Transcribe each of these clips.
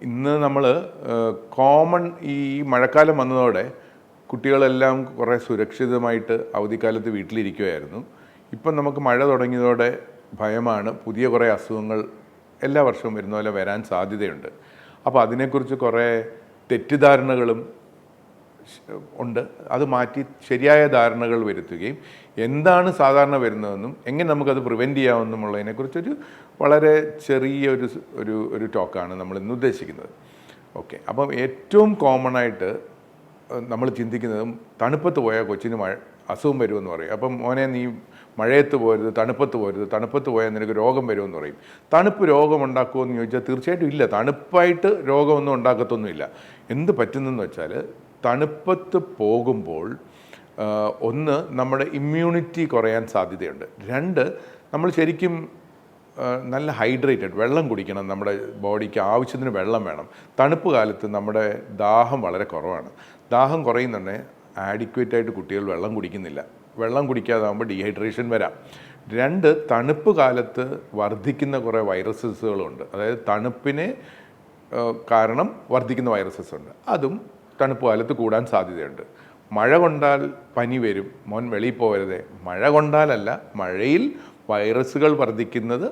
ഇന്ന് നമ്മൾ കോമൺ ഈ മഴക്കാലം വന്നതോടെ കുട്ടികളെല്ലാം കുറേ സുരക്ഷിതമായിട്ട് അവധിക്കാലത്ത് വീട്ടിലിരിക്കുകയായിരുന്നു. ഇപ്പം നമുക്ക് മഴ തുടങ്ങിയതോടെ ഭയമാണ്, പുതിയ കുറേ അസുഖങ്ങൾ എല്ലാ വർഷവും വരുന്ന പോലെ വരാൻ സാധ്യതയുണ്ട്. അപ്പോൾ അതിനെക്കുറിച്ച് കുറേ തെറ്റിദ്ധാരണകളും ഉണ്ട്. അത് മാറ്റി ശരിയായ ധാരണകൾ വരുത്തുകയും എന്താണ് സാധാരണ വരുന്നതെന്നും എങ്ങനെ നമുക്കത് പ്രിവെൻറ്റ് ചെയ്യാമെന്നുമുള്ളതിനെക്കുറിച്ചൊരു വളരെ ചെറിയൊരു ഒരു ടോക്കാണ് നമ്മൾ ഇന്ന് ഉദ്ദേശിക്കുന്നത്. ഓക്കെ, അപ്പം ഏറ്റവും കോമൺ ആയിട്ട് നമ്മൾ ചിന്തിക്കുന്നതും തണുപ്പത്ത് പോയാൽ കൊച്ചിന് അസുഖം വരുമെന്ന് പറയും. അപ്പം മോനെ നീ മഴയത്ത് പോരുത്, തണുപ്പത്ത് പോരുത്, തണുപ്പത്ത് പോയാൽ നിനക്ക് രോഗം വരുമെന്ന് പറയും. തണുപ്പ് രോഗം ഉണ്ടാക്കുമോ എന്ന് ചോദിച്ചാൽ തീർച്ചയായിട്ടും ഇല്ല. തണുപ്പായിട്ട് രോഗമൊന്നും ഉണ്ടാക്കത്തൊന്നുമില്ല. എന്ത് പറ്റുന്നതെന്ന് വെച്ചാൽ തണുപ്പത്ത് പോകുമ്പോൾ ഒന്ന്, നമ്മുടെ ഇമ്മ്യൂണിറ്റി കുറയാൻ സാധ്യതയുണ്ട്. രണ്ട്, നമ്മൾ ശരിക്കും നല്ല ഹൈഡ്രേറ്റഡ് വെള്ളം കുടിക്കണം. നമ്മുടെ ബോഡിക്ക് ആവശ്യത്തിന് വെള്ളം വേണം. തണുപ്പ് കാലത്ത് നമ്മുടെ ദാഹം വളരെ കുറവാണ്. ദാഹം കുറയുന്നുണ്ടെങ്കിൽ ആഡിക്വേറ്റായിട്ട് കുട്ടികൾ വെള്ളം കുടിക്കുന്നില്ല. വെള്ളം കുടിക്കാതാകുമ്പോൾ ഡീഹൈഡ്രേഷൻ വരാം. രണ്ട്, തണുപ്പ് കാലത്ത് വർദ്ധിക്കുന്ന കുറേ വൈറസസുകളുണ്ട്. അതായത് തണുപ്പിനെ കാരണം വർദ്ധിക്കുന്ന വൈറസസ് ഉണ്ട്. അതും തണുപ്പ് കാലത്ത് കൂടാൻ സാധ്യതയുണ്ട്. മഴ കൊണ്ടാൽ പനി വരും, മോൻ വെളിയിൽ പോകരുതേ. മഴ കൊണ്ടാലല്ല, മഴയിൽ വൈറസുകൾ വർദ്ധിക്കുന്നത്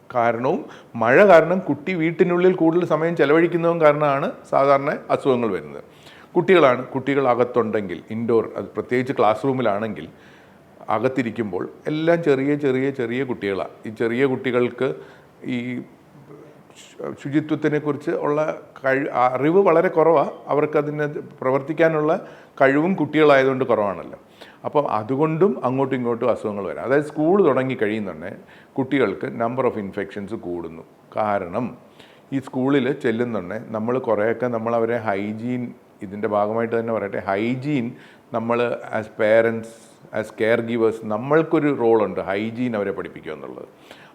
കാരണവും മഴ കാരണം കുട്ടി വീട്ടിനുള്ളിൽ കൂടുതൽ സമയം ചെലവഴിക്കുന്നതും കാരണമാണ് സാധാരണ അസുഖങ്ങൾ വരുന്നത്. കുട്ടികൾ അകത്തുണ്ടെങ്കിൽ ഇൻഡോർ, അത് പ്രത്യേകിച്ച് ക്ലാസ് റൂമിലാണെങ്കിൽ അകത്തിരിക്കുമ്പോൾ എല്ലാം ചെറിയ കുട്ടികളാണ്. ഈ ചെറിയ കുട്ടികൾക്ക് ഈ ശുചിത്വത്തിനെക്കുറിച്ച് ഉള്ള അറിവ് വളരെ കുറവാണ്. അവർക്കതിന് പ്രവർത്തിക്കാനുള്ള കഴിവും കുട്ടികളായതുകൊണ്ട് കുറവാണല്ലോ. അപ്പം അതുകൊണ്ടും അങ്ങോട്ടും ഇങ്ങോട്ടും അസുഖങ്ങൾ വരാം. അതായത് സ്കൂൾ തുടങ്ങി കഴിയുന്നുണ്ടെങ്കിൽ കുട്ടികൾക്ക് നമ്പർ ഓഫ് ഇൻഫെക്ഷൻസ് കൂടുന്നു. കാരണം ഈ സ്കൂളിൽ ചെല്ലുന്നുണ്ടെങ്കിൽ നമ്മൾ കുറേയൊക്കെ നമ്മളവരെ ഹൈജീൻ, ഇതിൻ്റെ ഭാഗമായിട്ട് തന്നെ പറയട്ടെ, ഹൈജീൻ നമ്മൾ as parents, as care givers നമ്മൾക്കൊരു റോളുണ്ട് ഹൈജീൻ അവരെ പഠിപ്പിക്കുക എന്നുള്ളത്.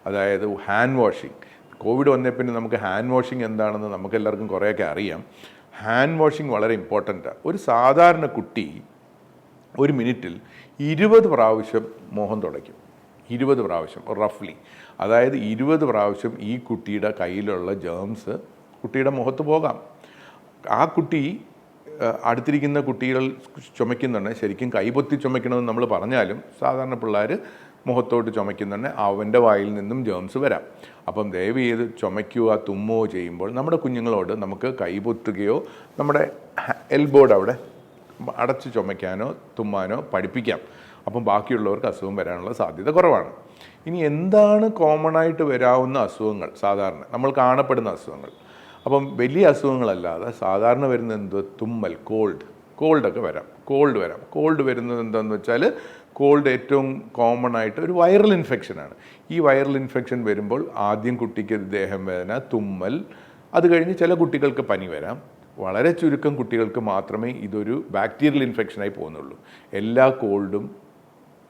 അതായത് ഹാൻഡ് വാഷിങ്. കോവിഡ് വന്നേ പിന്നെ നമുക്ക് ഹാൻഡ് വാഷിങ് എന്താണെന്ന് നമുക്കെല്ലാവർക്കും കുറേയൊക്കെ അറിയാം. ഹാൻഡ് വാഷിങ് വളരെ ഇമ്പോർട്ടൻറ്റാണ്. ഒരു സാധാരണ കുട്ടി ഒരു മിനിറ്റിൽ 20 പ്രാവശ്യം മുഖം തുടയ്ക്കും. 20 പ്രാവശ്യം റഫ്ലി. അതായത് 20 പ്രാവശ്യം ഈ കുട്ടിയുടെ കയ്യിലുള്ള ജേംസ് കുട്ടിയുടെ മുഖത്ത് പോകാം. ആ കുട്ടി അടുത്തിരിക്കുന്ന കുട്ടികൾ ചുമയ്ക്കുന്നുണ്ട്, ശരിക്കും കൈപൊത്തി ചുമയ്ക്കണമെന്ന് നമ്മൾ പറഞ്ഞാലും സാധാരണ പിള്ളേർ മുഖത്തോട്ട് ചുമയ്ക്കുന്നുണ്ട്, അവൻ്റെ വായിൽ നിന്നും ജേംസ് വരാം. അപ്പം ദയവ് ചെയ്ത് ചുമയ്ക്കുകയോ തുമ്മുകയോ ചെയ്യുമ്പോൾ നമ്മുടെ കുഞ്ഞുങ്ങളോട് നമുക്ക് കൈപൊത്തുകയോ നമ്മുടെ എൽബോർഡ് അവിടെ അടച്ച് ചുമയ്ക്കാനോ തുമ്മാനോ പഠിപ്പിക്കാം. അപ്പം ബാക്കിയുള്ളവർക്ക് അസുഖം വരാനുള്ള സാധ്യത കുറവാണ്. ഇനി എന്താണ് കോമൺ ആയിട്ട് വരാവുന്ന അസുഖങ്ങൾ? സാധാരണ നമ്മൾ കാണപ്പെടുന്ന അസുഖങ്ങൾ. അപ്പം വലിയ അസുഖങ്ങളല്ലാതെ സാധാരണ വരുന്നത് എന്ത്? തുമ്മൽ, കോൾഡൊക്കെ വരാം. കോൾഡ് വരുന്നത് എന്താണെന്ന് വെച്ചാൽ, കോൾഡ് ഏറ്റവും കോമൺ ആയിട്ട് ഒരു വൈറൽ ഇൻഫെക്ഷനാണ്. ഈ വൈറൽ ഇൻഫെക്ഷൻ വരുമ്പോൾ ആദ്യം കുട്ടിക്ക് ദേഹം വേദന, തുമ്മൽ, അത് കഴിഞ്ഞ് ചില കുട്ടികൾക്ക് പനി വരാം. വളരെ ചുരുക്കം കുട്ടികൾക്ക് മാത്രമേ ഇതൊരു ബാക്ടീരിയൽ ഇൻഫെക്ഷനായി പോകുന്നുള്ളൂ. എല്ലാ കോൾഡും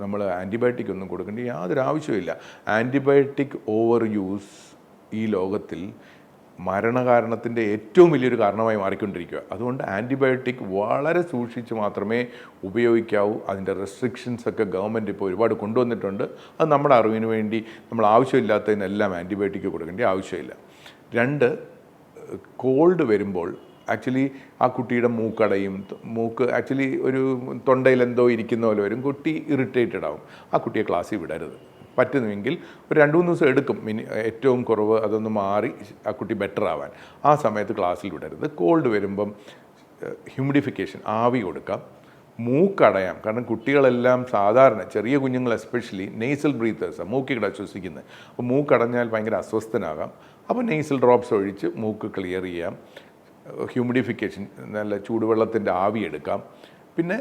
നമ്മൾ ആൻറ്റിബയോട്ടിക് ഒന്നും കൊടുക്കേണ്ട യാതൊരു ആവശ്യമില്ല. ആൻറ്റിബയോട്ടിക് ഓവർ യൂസ് ഈ ലോകത്തിൽ മരണകാരണത്തിൻ്റെ ഏറ്റവും വലിയൊരു കാരണമായി മാറിക്കൊണ്ടിരിക്കുക. അതുകൊണ്ട് ആൻറ്റിബയോട്ടിക് വളരെ സൂക്ഷിച്ച് മാത്രമേ ഉപയോഗിക്കാവൂ. അതിൻ്റെ റെസ്ട്രിക്ഷൻസൊക്കെ ഗവൺമെൻറ് ഇപ്പോൾ ഒരുപാട് കൊണ്ടുവന്നിട്ടുണ്ട്. അത് നമ്മുടെ അറിവിന് വേണ്ടി നമ്മൾ ആവശ്യമില്ലാത്തതിനെല്ലാം ആൻറ്റിബയോട്ടിക് കൊടുക്കേണ്ട ആവശ്യമില്ല. രണ്ട്, കോൾഡ് വരുമ്പോൾ ആക്ച്വലി ആ കുട്ടിയുടെ മൂക്കടയും, ആക്ച്വലി ഒരു തൊണ്ടയിൽ എന്തോ ഇരിക്കുന്ന പോലെ വരും. കുട്ടി ഇറിറ്റേറ്റഡ് ആവും. ആ കുട്ടിയെ ക്ലാസ്സിൽ വിടരുത്. പറ്റുന്നുവെങ്കിൽ ഒരു 2-3 ദിവസം എടുക്കും, ഏറ്റവും കുറവ് അതൊന്ന് മാറി ആ കുട്ടി ബെറ്റർ ആവാൻ. ആ സമയത്ത് ക്ലാസ്സിൽ വിടരുത്. കോൾഡ് വരുമ്പം ഹ്യൂമിഡിഫിക്കേഷൻ, ആവി കൊടുക്കാം. മൂക്കടയാം. കാരണം കുട്ടികളെല്ലാം സാധാരണ ചെറിയ കുഞ്ഞുങ്ങൾ എസ്പെഷ്യലി നെയ്സൽ ബ്രീത്തേഴ്സാണ്, മൂക്കിടെ ശ്വസിക്കുന്നത്. അപ്പോൾ മൂക്കടഞ്ഞാൽ ഭയങ്കര അസ്വസ്ഥനാകാം. അപ്പോൾ നെയ്സൽ ഡ്രോപ്സ് ഒഴിച്ച് മൂക്ക് ക്ലിയർ ചെയ്യാം. ഹ്യൂമിഡിഫിക്കേഷൻ, നല്ല ചൂടുവെള്ളത്തിൻ്റെ ആവി എടുക്കാം. പിന്നെ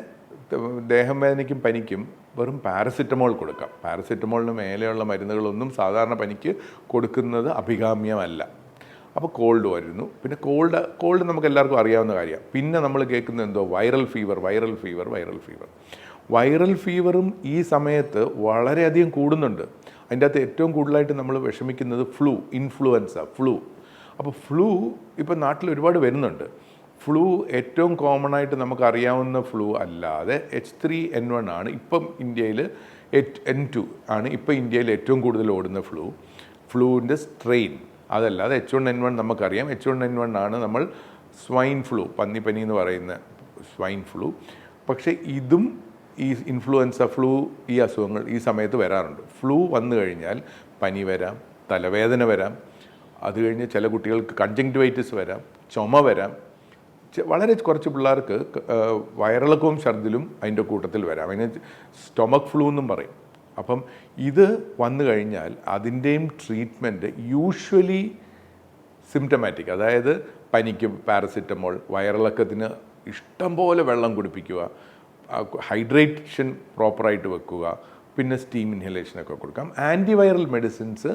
ദേഹം വേദനയ്ക്കും പനിക്കും വെറും പാരസിറ്റമോൾ കൊടുക്കാം. പാരസിറ്റമോളിന് മേലെയുള്ള മരുന്നുകളൊന്നും സാധാരണ പനിക്ക് കൊടുക്കുന്നത് അഭികാമ്യമല്ല. അപ്പോൾ കോൾഡ് വരുന്നു. പിന്നെ കോൾഡ് നമുക്ക് എല്ലാവർക്കും അറിയാവുന്ന കാര്യമാണ്. പിന്നെ നമ്മൾ കേൾക്കുന്നത് എന്തോ വൈറൽ ഫീവറും ഈ സമയത്ത് വളരെയധികം കൂടുന്നുണ്ട്. അതിൻ്റെ അകത്ത് ഏറ്റവും കൂടുതലായിട്ട് നമ്മൾ വിഷമിക്കുന്നത് ഇൻഫ്ലുവൻസ. അപ്പോൾ ഫ്ലൂ ഇപ്പം നാട്ടിൽ ഒരുപാട് വരുന്നുണ്ട്. ഫ്ലൂ ഏറ്റവും കോമൺ ആയിട്ട് നമുക്കറിയാവുന്ന ഫ്ലൂ അല്ലാതെ H3N1 ആണ് ഇപ്പം ഇന്ത്യയിൽ, N2 ആണ് ഇപ്പം ഇന്ത്യയിൽ ഏറ്റവും കൂടുതൽ ഓടുന്ന ഫ്ലൂവിൻ്റെ സ്ട്രെയിൻ. അതല്ലാതെ H1N1 നമുക്കറിയാം. H1N1 ആണ് നമ്മൾ സ്വൈൻ ഫ്ലൂ, പന്നിപ്പനി എന്ന് പറയുന്ന സ്വൈൻ ഫ്ലൂ. പക്ഷേ ഇതും ഈ ഇൻഫ്ലുവൻസ ഫ്ലൂ, ഈ അസുഖങ്ങൾ ഈ സമയത്ത് വരാറുണ്ട്. ഫ്ലൂ വന്നു കഴിഞ്ഞാൽ പനി വരാം, തലവേദന വരാം, അത് കഴിഞ്ഞ് ചില കുട്ടികൾക്ക് കൺജങ്ക്റ്റിവൈറ്റിസ് വരാം, ചുമ വരാം, വളരെ കുറച്ച് പിള്ളേർക്ക് വയറിളക്കവും ഛർദിലും അതിൻ്റെ കൂട്ടത്തിൽ വരാം. അതിന് സ്റ്റൊമക് ഫ്ലൂ എന്നും പറയും. അപ്പം ഇത് വന്നു കഴിഞ്ഞാൽ അതിൻ്റെയും ട്രീറ്റ്മെൻറ്റ് യൂഷ്വലി സിംറ്റമാറ്റിക്, അതായത് പനിക്ക് പാരസിറ്റമോൾ, വയറിളക്കത്തിന് ഇഷ്ടം പോലെ വെള്ളം കുടിപ്പിക്കുക, ഹൈഡ്രേഷൻ പ്രോപ്പറായിട്ട് വെക്കുക, പിന്നെ സ്റ്റീം ഇൻഹലേഷനൊക്കെ കൊടുക്കാം. ആൻറ്റിവൈറൽ മെഡിസിൻസ്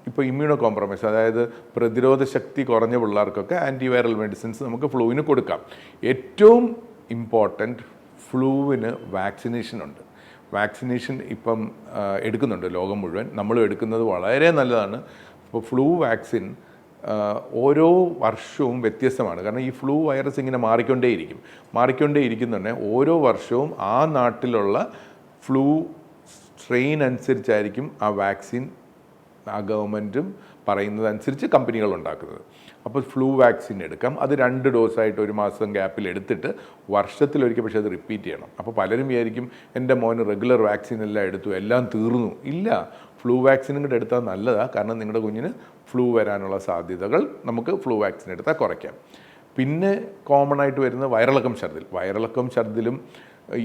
ഇപ്പോൾ ഇമ്മ്യൂണോ കോംപ്രമൈസ്, അതായത് പ്രതിരോധ ശക്തി കുറഞ്ഞ പിള്ളേർക്കൊക്കെ ആൻറ്റിവൈറൽ മെഡിസിൻസ് നമുക്ക് ഫ്ലൂവിന് കൊടുക്കാം. ഏറ്റവും ഇമ്പോർട്ടൻറ്റ്, ഫ്ലൂവിന് വാക്സിനേഷൻ ഉണ്ട്. വാക്സിനേഷൻ ഇപ്പം എടുക്കുന്നുണ്ട് ലോകം മുഴുവൻ, നമ്മളും എടുക്കുന്നത് വളരെ നല്ലതാണ്. ഇപ്പോൾ ഫ്ലൂ വാക്സിൻ ഓരോ വർഷവും വ്യത്യസ്തമാണ്. കാരണം ഈ ഫ്ലൂ വൈറസ് ഇങ്ങനെ മാറിക്കൊണ്ടേയിരിക്കുന്നുണ്ട്. ഓരോ വർഷവും ആ നാട്ടിലുള്ള ഫ്ലൂ സ്ട്രെയിൻ അനുസരിച്ചായിരിക്കും ആ വാക്സിൻ ആ ഗവൺമെൻറ്റും പറയുന്നതനുസരിച്ച് കമ്പനികൾ ഉണ്ടാക്കുന്നത്. അപ്പോൾ ഫ്ലൂ വാക്സിൻ എടുക്കാം. അത് 2 ഡോസായിട്ട് 1 മാസം ഗ്യാപ്പിൽ എടുത്തിട്ട് വർഷത്തിലൊരിക്കൽ പക്ഷേ അത് റിപ്പീറ്റ് ചെയ്യണം. അപ്പോൾ പലരും വിചാരിക്കും എൻ്റെ മോന് റെഗുലർ വാക്സിൻ എല്ലാം എടുത്തു, എല്ലാം തീർന്നു. ഇല്ല, ഫ്ലൂ വാക്സിനും കൂടെ എടുത്താൽ നല്ലതാണ്. കാരണം നിങ്ങളുടെ കുഞ്ഞിന് ഫ്ലൂ വരാനുള്ള സാധ്യതകൾ നമുക്ക് ഫ്ലൂ വാക്സിൻ എടുത്താൽ കുറയ്ക്കാം. പിന്നെ കോമൺ ആയിട്ട് വരുന്ന വയറിളക്കം ഛർദിലും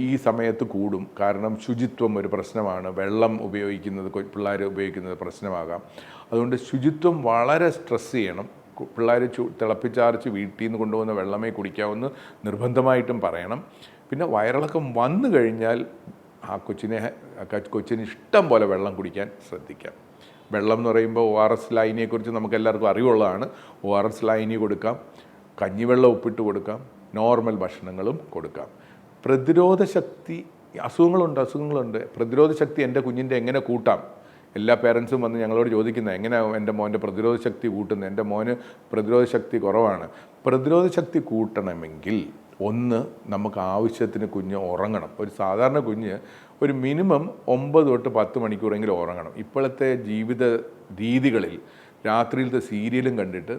ഈ സമയത്ത് കൂടും. കാരണം ശുചിത്വം ഒരു പ്രശ്നമാണ്, വെള്ളം ഉപയോഗിക്കുന്നത് പിള്ളേർ ഉപയോഗിക്കുന്നത് പ്രശ്നമാകാം. അതുകൊണ്ട് ശുചിത്വം വളരെ സ്ട്രെസ് ചെയ്യണം. പിള്ളേർ തിളപ്പിച്ചാർച്ച് വീട്ടിൽ നിന്ന് കൊണ്ടുപോകുന്ന വെള്ളമേ കുടിക്കാവുന്ന നിർബന്ധമായിട്ടും പറയണം. പിന്നെ വയറിളക്കം വന്നു കഴിഞ്ഞാൽ ആ കൊച്ചിന് ഇഷ്ടം പോലെ വെള്ളം കുടിക്കാൻ ശ്രദ്ധിക്കാം. വെള്ളം എന്ന് പറയുമ്പോൾ ORS ലായനിയെക്കുറിച്ച് നമുക്ക് എല്ലാവർക്കും അറിവുള്ളതാണ്. ORS ലായനി കൊടുക്കാം, കഞ്ഞിവെള്ളം ഉപ്പിട്ട് കൊടുക്കാം, നോർമൽ ഭക്ഷണങ്ങളും കൊടുക്കാം. പ്രതിരോധ ശക്തി, അസുഖങ്ങളുണ്ട്. പ്രതിരോധ ശക്തി എൻ്റെ കുഞ്ഞിൻ്റെ എങ്ങനെ കൂട്ടാം? എല്ലാ പേരൻസും വന്ന് ഞങ്ങളോട് ചോദിക്കുന്നത്, എങ്ങനെയാണ് എൻ്റെ മോൻ്റെ പ്രതിരോധ ശക്തി കൂട്ടുന്നത്? എൻ്റെ മോന് പ്രതിരോധ ശക്തി കുറവാണ്. പ്രതിരോധ ശക്തി കൂട്ടണമെങ്കിൽ നമുക്ക് ആവശ്യത്തിന് കുഞ്ഞ് ഉറങ്ങണം. ഒരു സാധാരണ കുഞ്ഞ് ഒരു മിനിമം 9 തൊട്ട് 10 മണിക്കൂറെങ്കിലും ഉറങ്ങണം. ഇപ്പോഴത്തെ ജീവിത രീതികളിൽ രാത്രിയിലത്തെ സീരിയലും കണ്ടിട്ട്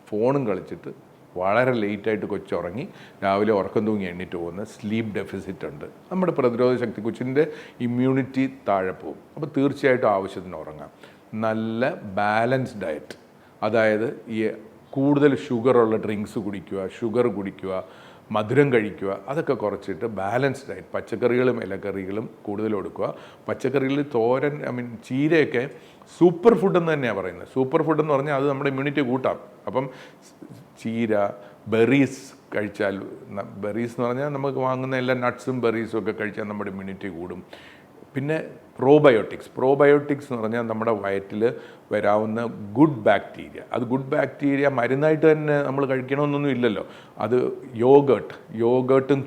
ഫോണും കളിച്ചിട്ട് വളരെ ലേറ്റായിട്ട് കൊച്ചുറങ്ങി രാവിലെ ഉറക്കം തൂങ്ങി എണ്ണിട്ട് പോകുന്ന സ്ലീപ്പ് ഡെഫിസിറ്റ് ഉണ്ട്. നമ്മുടെ പ്രതിരോധ ശക്തി, കൊച്ചിൻ്റെ ഇമ്മ്യൂണിറ്റി താഴെ പോകും. അപ്പോൾ തീർച്ചയായിട്ടും ആവശ്യത്തിന് ഉറങ്ങാം. നല്ല ബാലൻസ് ഡയറ്റ്, അതായത് ഈ കൂടുതൽ ഷുഗറുള്ള ഡ്രിങ്ക്സ് കുടിക്കുക, മധുരം കഴിക്കുക, അതൊക്കെ കുറച്ചിട്ട് ബാലൻസ്ഡ് ഡയറ്റ്, പച്ചക്കറികളും ഇലക്കറികളും കൂടുതൽ കൊടുക്കുക. പച്ചക്കറികളിൽ തോരൻ, ചീരയൊക്കെ സൂപ്പർ ഫുഡ് എന്ന് തന്നെയാണ് പറയുന്നത്. സൂപ്പർ ഫുഡ് എന്ന് പറഞ്ഞാൽ അത് നമ്മുടെ ഇമ്മ്യൂണിറ്റി കൂട്ടാം. അപ്പം ചീര, ബെറീസ് കഴിച്ചാൽ, ബെറീസ് എന്ന് പറഞ്ഞാൽ നമുക്ക് വാങ്ങുന്ന എല്ലാ നട്ട്സും ബെറീസും ഒക്കെ കഴിച്ചാൽ നമ്മുടെ ഇമ്മ്യൂണിറ്റി കൂടും. പിന്നെ പ്രോബയോട്ടിക്സ് എന്ന് പറഞ്ഞാൽ നമ്മുടെ വയറ്റിൽ വരാവുന്ന ഗുഡ് ബാക്ടീരിയ, അത് ഗുഡ് ബാക്ടീരിയ മരുന്നായിട്ട് തന്നെ നമ്മൾ കഴിക്കണമെന്നൊന്നും ഇല്ലല്ലോ. അത് യോഗട്ടും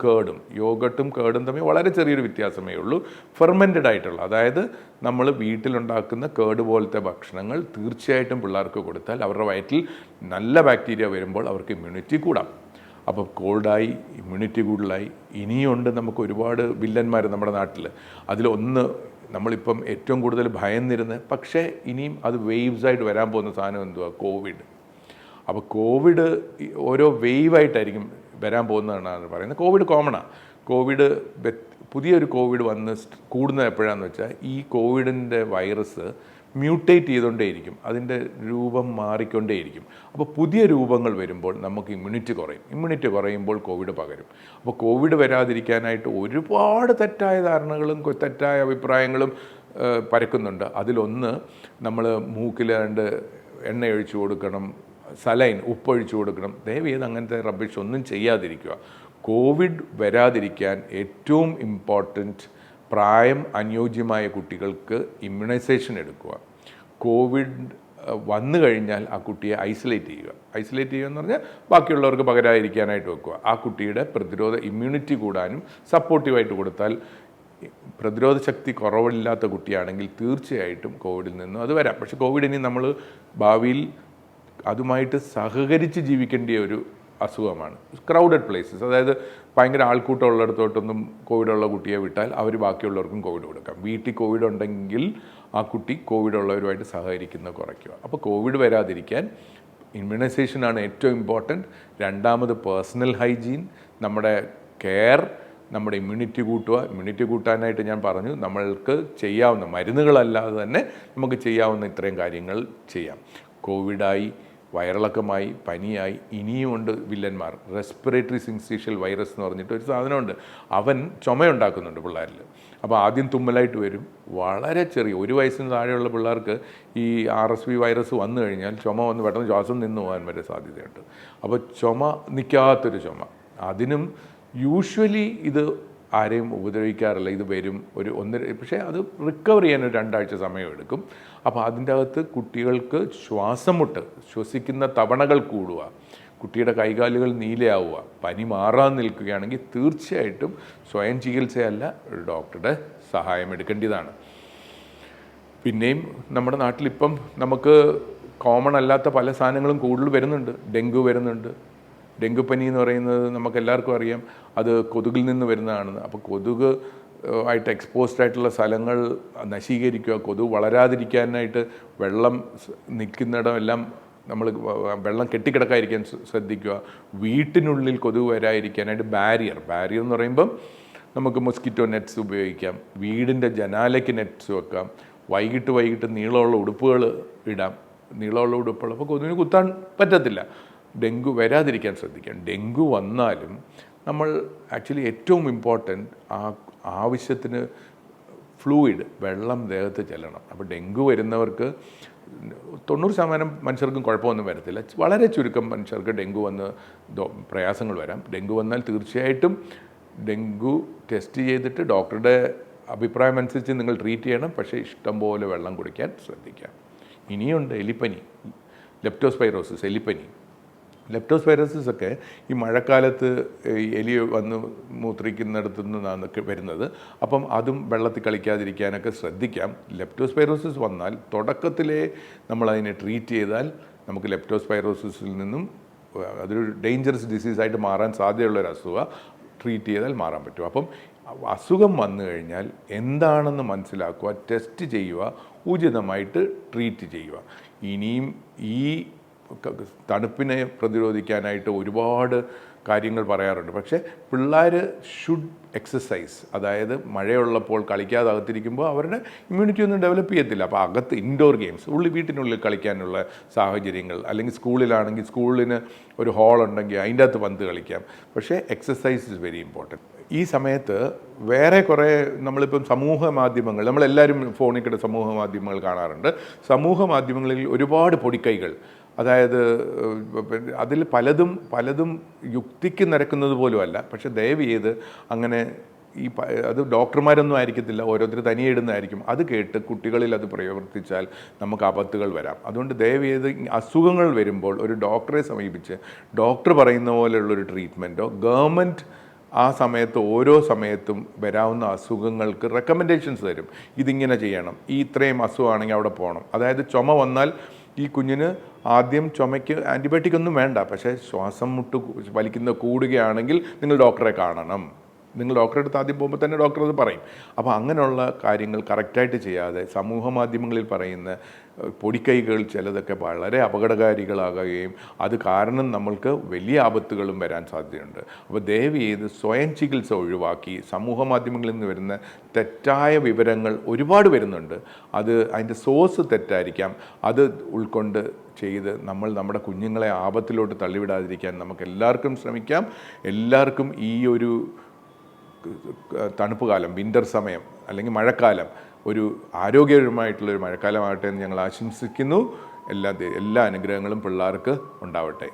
കേടും തമ്മിൽ വളരെ ചെറിയൊരു വ്യത്യാസമേ ഉള്ളൂ. ഫെർമെൻറ്റഡ് ആയിട്ടുള്ള, അതായത് നമ്മൾ വീട്ടിലുണ്ടാക്കുന്ന കേട് പോലത്തെ ഭക്ഷണങ്ങൾ തീർച്ചയായിട്ടും പിള്ളേർക്ക് കൊടുത്താൽ അവരുടെ വയറ്റിൽ നല്ല ബാക്ടീരിയ വരുമ്പോൾ അവർക്ക് ഇമ്മ്യൂണിറ്റി കൂടാം. അപ്പോൾ കോൾഡായി, ഇമ്മ്യൂണിറ്റി കൂടുതലായി. ഇനിയുണ്ട് നമുക്ക് ഒരുപാട് വില്ലന്മാർ നമ്മുടെ നാട്ടിൽ. അതിലൊന്ന് നമ്മളിപ്പം ഏറ്റവും കൂടുതൽ ഭയന്നിരുന്നത്, പക്ഷേ ഇനിയും അത് വേവ്സായിട്ട് വരാൻ പോകുന്ന സാധനം എന്തുവാ? കോവിഡ്. അപ്പോൾ കോവിഡ് ഓരോ വേവായിട്ടായിരിക്കും വരാൻ പോകുന്നതെന്നാണ് പറയുന്നത്. കോവിഡ് കോമണാണ്. പുതിയൊരു കോവിഡ് വന്ന് കൂടുന്നത് എപ്പോഴാണെന്ന് വെച്ചാൽ, ഈ കോവിഡിൻ്റെ വൈറസ് മ്യൂട്ടേറ്റ് ചെയ്തുകൊണ്ടേയിരിക്കും, അതിൻ്റെ രൂപം മാറിക്കൊണ്ടേയിരിക്കും. അപ്പോൾ പുതിയ രൂപങ്ങൾ വരുമ്പോൾ നമുക്ക് ഇമ്മ്യൂണിറ്റി കുറയുമ്പോൾ കോവിഡ് പകരും. അപ്പോൾ കോവിഡ് വരാതിരിക്കാനായിട്ട് ഒരുപാട് തെറ്റായ ധാരണകളും തെറ്റായ അഭിപ്രായങ്ങളും പരക്കുന്നുണ്ട്. അതിലൊന്ന്, നമ്മൾ മൂക്കിൽ എണ്ണ ഒഴിച്ചു കൊടുക്കണം, സലൈൻ ഉപ്പൊഴിച്ചു കൊടുക്കണം. ദയവേത് അങ്ങനത്തെ റബ്ബിഷ് ഒന്നും ചെയ്യാതിരിക്കുക. കോവിഡ് വരാതിരിക്കാൻ ഏറ്റവും ഇമ്പോർട്ടൻറ്റ്, പ്രായം അനുയോജ്യമായ കുട്ടികൾക്ക് ഇമ്മ്യൂണൈസേഷൻ എടുക്കുക. കോവിഡ് വന്നു കഴിഞ്ഞാൽ ആ കുട്ടിയെ ഐസൊലേറ്റ് ചെയ്യുക എന്ന് പറഞ്ഞാൽ ബാക്കിയുള്ളവർക്ക് പകരാതിരിക്കാനായിട്ട് വെക്കുക. ആ കുട്ടിയുടെ ഇമ്മ്യൂണിറ്റി കൂടാനും സപ്പോർട്ടീവായിട്ട് കൊടുത്താൽ, പ്രതിരോധ ശക്തി കുറവില്ലാത്ത കുട്ടിയാണെങ്കിൽ തീർച്ചയായിട്ടും കോവിഡിൽ നിന്നും അത് വരാം. പക്ഷേ കോവിഡ് ഇനി നമ്മൾ ഭാവിയിൽ അതുമായിട്ട് സഹകരിച്ച് ജീവിക്കേണ്ട ഒരു അസുഖമാണ്. ക്രൗഡഡ് പ്ലേസസ്, അതായത് ഭയങ്കര ആൾക്കൂട്ടം ഉള്ളിടത്തോട്ടൊന്നും കോവിഡുള്ള കുട്ടിയെ വിട്ടാൽ അവർ ബാക്കിയുള്ളവർക്കും കോവിഡ് കൊടുക്കാം. വീട്ടിൽ കോവിഡ് ഉണ്ടെങ്കിൽ ആ കുട്ടി കോവിഡ് ഉള്ളവരുമായിട്ട് സഹകരിക്കുന്നത് കുറയ്ക്കുക. അപ്പോൾ കോവിഡ് വരാതിരിക്കാൻ ഇമ്മ്യൂണൈസേഷനാണ് ഏറ്റവും ഇമ്പോർട്ടൻറ്റ്. രണ്ടാമത് പേഴ്സണൽ ഹൈജീൻ, നമ്മുടെ കെയർ, നമ്മുടെ ഇമ്മ്യൂണിറ്റി കൂട്ടുക. ഇമ്മ്യൂണിറ്റി കൂട്ടാനായിട്ട് ഞാൻ പറഞ്ഞു, നമ്മൾക്ക് ചെയ്യാവുന്ന മരുന്നുകളല്ലാതെ തന്നെ നമുക്ക് ചെയ്യാവുന്ന ഇത്രയും കാര്യങ്ങൾ ചെയ്യാം. കോവിഡായി, വയറിളക്കമായി, പനിയായി, ഇനിയുമുണ്ട് വില്ലന്മാർ. റെസ്പിറേറ്ററി സിൻസീഷ്യൽ വൈറസ് എന്ന് പറഞ്ഞിട്ട് ഒരു സാധനമുണ്ട്. അവൻ ചുമയുണ്ടാക്കുന്നുണ്ട് പിള്ളേരിൽ. അപ്പോൾ ആദ്യം തുമ്മലായിട്ട് വരും. വളരെ ചെറിയ 1 വയസ്സിന് താഴെയുള്ള പിള്ളേർക്ക് ഈ RSV വൈറസ് വന്നു കഴിഞ്ഞാൽ ചുമ വന്ന് പെട്ടെന്ന് ശ്വാസം നിന്ന് പോകാൻ വരെ സാധ്യതയുണ്ട്. അപ്പോൾ ചുമ നിൽക്കാത്തൊരു ചുമ, അതിനും യൂഷ്വലി ഇത് ആരെയും ഉപദ്രവിക്കാറില്ല. ഇത് വരും ഒരു 1.5, പക്ഷേ അത് റിക്കവർ ചെയ്യാൻ ഒരു 2 ആഴ്ച സമയമെടുക്കും. അപ്പോൾ അതിൻ്റെ അകത്ത് കുട്ടികൾക്ക് ശ്വാസം മുട്ട്, ശ്വസിക്കുന്ന തവണകൾ കൂടുക, കുട്ടിയുടെ കൈകാലുകൾ നീലയാവുക, പനി മാറാൻ നിൽക്കുകയാണെങ്കിൽ തീർച്ചയായിട്ടും സ്വയം ചികിത്സയല്ല, ഒരു ഡോക്ടറുടെ സഹായം എടുക്കേണ്ടതാണ്. പിന്നെയും നമ്മുടെ നാട്ടിലിപ്പം നമുക്ക് കോമൺ അല്ലാത്ത പല സാധനങ്ങളും കൂടുതൽ വരുന്നുണ്ട്. ഡെങ്കു വരുന്നുണ്ട്. ഡെങ്കുപ്പനി എന്ന് പറയുന്നത് നമുക്ക് എല്ലാവർക്കും അറിയാം, അത് കൊതുകിൽ നിന്ന് വരുന്നതാണെന്ന്. അപ്പോൾ കൊതുക് ആയിട്ട് എക്സ്പോസ്ഡ് ആയിട്ടുള്ള സ്ഥലങ്ങൾ നശീകരിക്കുക, കൊതുക് വളരാതിരിക്കാനായിട്ട് വെള്ളം നിൽക്കുന്നിടമെല്ലാം നമ്മൾ വെള്ളം കെട്ടിക്കിടക്കാതിരിക്കാൻ ശ്രദ്ധിക്കുക. വീട്ടിനുള്ളിൽ കൊതുക് വരാതിരിക്കാനായിട്ട് ബാരിയർ എന്ന് പറയുമ്പം നമുക്ക് മൊസ്കിറ്റോ നെറ്റ്സ് ഉപയോഗിക്കാം. വീടിൻ്റെ ജനാലയ്ക്ക് നെറ്റ്സ് വെക്കാം. വൈകിട്ട് നീളമുള്ള ഉടുപ്പുകൾ ഇടാം. നീളമുള്ള ഉടുപ്പുകൾ അപ്പോൾ കൊതുകിന് കുത്താൻ പറ്റത്തില്ല. ഡെങ്കു വരാതിരിക്കാൻ ശ്രദ്ധിക്കാം. ഡെങ്കു വന്നാലും നമ്മൾ ആക്ച്വലി ഏറ്റവും ഇമ്പോർട്ടൻറ്റ് ആവശ്യത്തിന് ഫ്ലൂയിഡ്, വെള്ളം ദേഹത്ത് ചെല്ലണം. അപ്പോൾ ഡെങ്കു വരുന്നവർക്ക് 90% മനുഷ്യർക്കും കുഴപ്പമൊന്നും വരത്തില്ല. വളരെ ചുരുക്കം മനുഷ്യർക്ക് ഡെങ്കു വന്ന് പ്രയാസങ്ങൾ വരാം. ഡെങ്കു വന്നാൽ തീർച്ചയായിട്ടും ഡെങ്കു ടെസ്റ്റ് ചെയ്തിട്ട് ഡോക്ടറുടെ അഭിപ്രായം അനുസരിച്ച് നിങ്ങൾ ട്രീറ്റ് ചെയ്യണം. പക്ഷേ ഇഷ്ടംപോലെ വെള്ളം കുടിക്കാൻ ശ്രദ്ധിക്കാം. ഇനിയുണ്ട് എലിപ്പനി, ലെപ്റ്റോസ്പൈറോസിസ്, എലിപ്പനി. ലെപ്റ്റോസ്പൈറോസിസ് ഒക്കെ ഈ മഴക്കാലത്ത് എലി വന്ന് മൂത്രിക്കുന്നിടത്തു നിന്നാണ് വരുന്നത്. അപ്പം അതും വെള്ളത്തിൽ കളിക്കാതിരിക്കാനൊക്കെ ശ്രദ്ധിക്കാം. ലെപ്റ്റോസ്പൈറോസിസ് വന്നാൽ തുടക്കത്തിലേ നമ്മളതിനെ ട്രീറ്റ് ചെയ്താൽ നമുക്ക് ലെപ്റ്റോസ്പൈറോസിസിൽ നിന്നും, അതൊരു ഡേഞ്ചറസ് ഡിസീസായിട്ട് മാറാൻ സാധ്യതയുള്ളൊരു അസുഖം, ട്രീറ്റ് ചെയ്താൽ മാറാൻ പറ്റും. അപ്പം അസുഖം വന്നു കഴിഞ്ഞാൽ എന്താണെന്ന് മനസ്സിലാക്കുക, ടെസ്റ്റ് ചെയ്യുക, ഉചിതമായിട്ട് ട്രീറ്റ് ചെയ്യുക. ഇനിയും ഈ തണുപ്പിനെ പ്രതിരോധിക്കാനായിട്ട് ഒരുപാട് കാര്യങ്ങൾ പറയാറുണ്ട്. പക്ഷേ പിള്ളേർ ഷുഡ് എക്സസൈസ്, അതായത് മഴയുള്ളപ്പോൾ കളിക്കാതെ അകത്തിരിക്കുമ്പോൾ അവരുടെ ഇമ്മ്യൂണിറ്റി ഒന്നും ഡെവലപ്പ് ചെയ്യത്തില്ല. അപ്പോൾ അകത്ത് ഇൻഡോർ ഗെയിംസ്, വീട്ടിനുള്ളിൽ കളിക്കാനുള്ള സാഹചര്യങ്ങൾ, അല്ലെങ്കിൽ സ്കൂളിലാണെങ്കിൽ സ്കൂളിന് ഒരു ഹാൾ ഉണ്ടെങ്കിൽ അതിൻ്റെ അകത്ത് പന്ത് കളിക്കാം. പക്ഷേ എക്സസൈസ് ഇസ് വെരി ഇമ്പോർട്ടൻറ്റ്. ഈ സമയത്ത് വേറെ കുറേ നമ്മളിപ്പം സമൂഹ മാധ്യമങ്ങൾ, നമ്മളെല്ലാവരും ഫോണിൽ കൂടെ സമൂഹ മാധ്യമങ്ങൾ കാണാറുണ്ട്. സമൂഹ മാധ്യമങ്ങളിൽ ഒരുപാട് പൊടിക്കൈകൾ, അതായത് അതിൽ പലതും യുക്തിക്ക് നിരക്കുന്നത് പോലുമല്ല. പക്ഷെ ദയവ് ചെയ്ത് അങ്ങനെ അത് ഡോക്ടർമാരൊന്നും ആയിരിക്കത്തില്ല, ഓരോരുത്തർ തനിയെ ഇടുന്നതായിരിക്കും. അത് കേട്ട് കുട്ടികളിൽ അത് പ്രവർത്തിച്ചാൽ നമുക്ക് ആപത്തുകൾ വരാം. അതുകൊണ്ട് ദയവ് ചെയ്ത് അസുഖങ്ങൾ വരുമ്പോൾ ഒരു ഡോക്ടറെ സമീപിച്ച് ഡോക്ടർ പറയുന്ന പോലെയുള്ളൊരു ട്രീറ്റ്മെൻറ്റോ, ഗവൺമെൻറ് ആ സമയത്ത് ഓരോ സമയത്തും വരാവുന്ന അസുഖങ്ങൾക്ക് റെക്കമെൻഡേഷൻസ് തരും. ഇതിങ്ങനെ ചെയ്യണം, ഇത്രയും അസുഖമാണെങ്കിൽ അവിടെ പോകണം. അതായത് ചുമ വന്നാൽ ഈ കുഞ്ഞിന് ആദ്യം ചുമയ്ക്ക് ആൻറ്റിബയോട്ടിക് ഒന്നും വേണ്ട, പക്ഷേ ശ്വാസം മുട്ട് വലിക്കുന്ന കൂടുകയാണെങ്കിൽ നിങ്ങൾ ഡോക്ടറെ കാണണം. നിങ്ങൾ ഡോക്ടറെ അടുത്ത് ആദ്യം പോകുമ്പോൾ തന്നെ ഡോക്ടർ അത് പറയും. അപ്പോൾ അങ്ങനെയുള്ള കാര്യങ്ങൾ കറക്റ്റായിട്ട് ചെയ്യാതെ സമൂഹ മാധ്യമങ്ങളിൽ പറയുന്ന പൊടിക്കൈകൾ ചിലതൊക്കെ വളരെ അപകടകാരികളാകുകയും അത് കാരണം നമ്മൾക്ക് വലിയ ആപത്തുകളും വരാൻ സാധ്യതയുണ്ട്. അപ്പോൾ ദയവ് ചെയ്ത് സ്വയം ചികിത്സ ഒഴിവാക്കി, സമൂഹ മാധ്യമങ്ങളിൽ നിന്ന് വരുന്ന തെറ്റായ വിവരങ്ങൾ ഒരുപാട് വരുന്നുണ്ട്, അത് അതിൻ്റെ സോഴ്സ് തെറ്റായിരിക്കാം, അത് ഉൾക്കൊണ്ട് ചെയ്ത് നമ്മുടെ കുഞ്ഞുങ്ങളെ ആപത്തിലോട്ട് തള്ളിവിടാതിരിക്കാൻ നമുക്ക് എല്ലാവർക്കും ശ്രമിക്കാം. എല്ലാവർക്കും ഈ ഒരു തണുപ്പ് കാലം, വിൻ്റർ സമയം അല്ലെങ്കിൽ മഴക്കാലം ഒരു ആരോഗ്യകരമായിട്ടുള്ളൊരു മഴക്കാലമാകട്ടെ എന്ന് ഞങ്ങൾ ആശംസിക്കുന്നു. എല്ലാ അനുഗ്രഹങ്ങളും പിള്ളേർക്ക് ഉണ്ടാവട്ടെ.